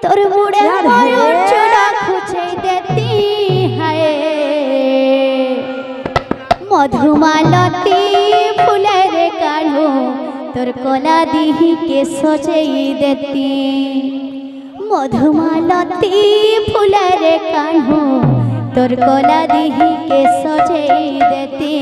तोर मुड़े मयूर चूड़ा खुचे देती है मधुमालती फुलेर काढ़ो तोर कोला दीही के सजई देती मधुमालती फुलेर काढ़ो तोर कोला दीही के सजई देती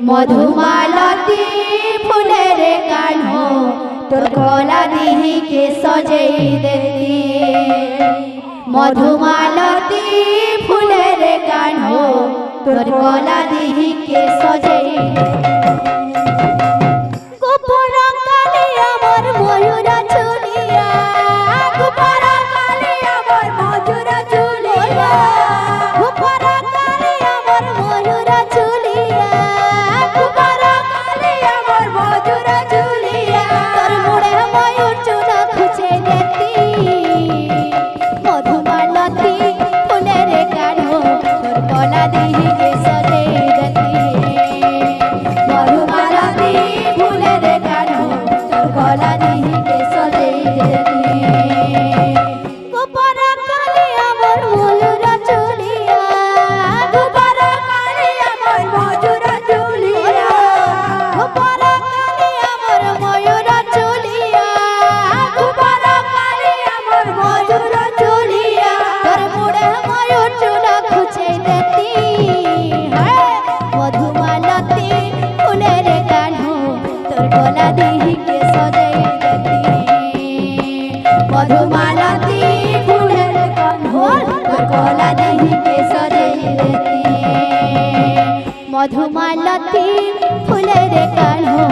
मधुमालती फुलेर काढ़ो तोर कोला दीही के सजई देती मधुमालती फुलेर काढ़ो तोर कोला दीही के सजई गोपर काली आमर मयूर चुलिया गोपर काली आमर मयूर चुलिया गोपर काली आमर मयूर चुलिया मधुमालती फुलेर काढ़ो तोर कोला दीही के सजई देती मधुमालती फुलेर काढ़ो तोर कोला दीही के सजई देती मधुमालती फुलेर काढ़ो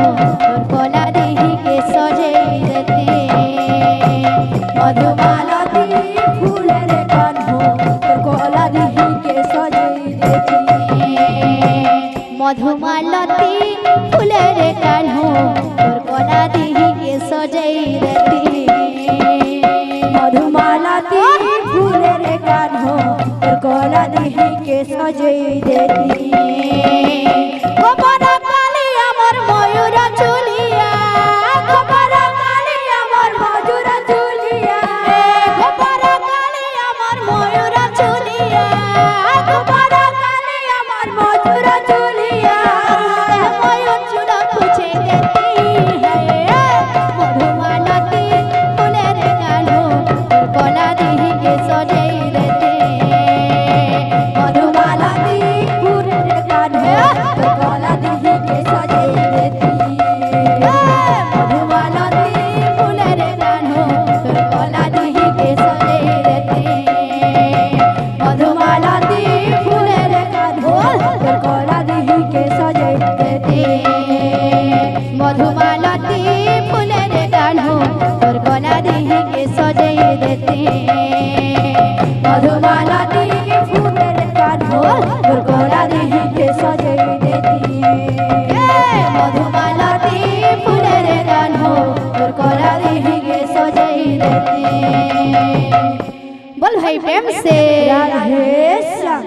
तोर कोला दीही के सजई देती मधुमालती फुलेर काढ़ो तोर कोला दीही के सजई देती मधुमालती फुलेर काढ़ो तोर कोला दीही के सजई देती गोपर काली आमर मयूर चुलिया गोपर काली आमर मयूर चुलिया गोपर काली आमर मयूर चुलिया गोपर काली आमर मयूर चुलिया मयूर चूड़ा खुचे देती है मधुमालती फुलेर काढ़ो तोर कोला दीही के सजई देती मधुमालती फुलेर काढ़ो तोर कोला दीही के सजई देती मधुमालती फुलेर काढ़ो तोर कोला दीही के सजई देती मधुमालती फुलेर काढ़ो तोर कोला दीही के सजई देती मधुमालती फुलेर काढ़ो तोर कोला दीही के सजई देती मधुमालती फुलेर काढ़ो तोर कोला दीही के सजई देती मधुमालती फुलेर काढ़ो तोर कोला दीही के सजई देती बोल भाई प्रेम से राधे श्याम।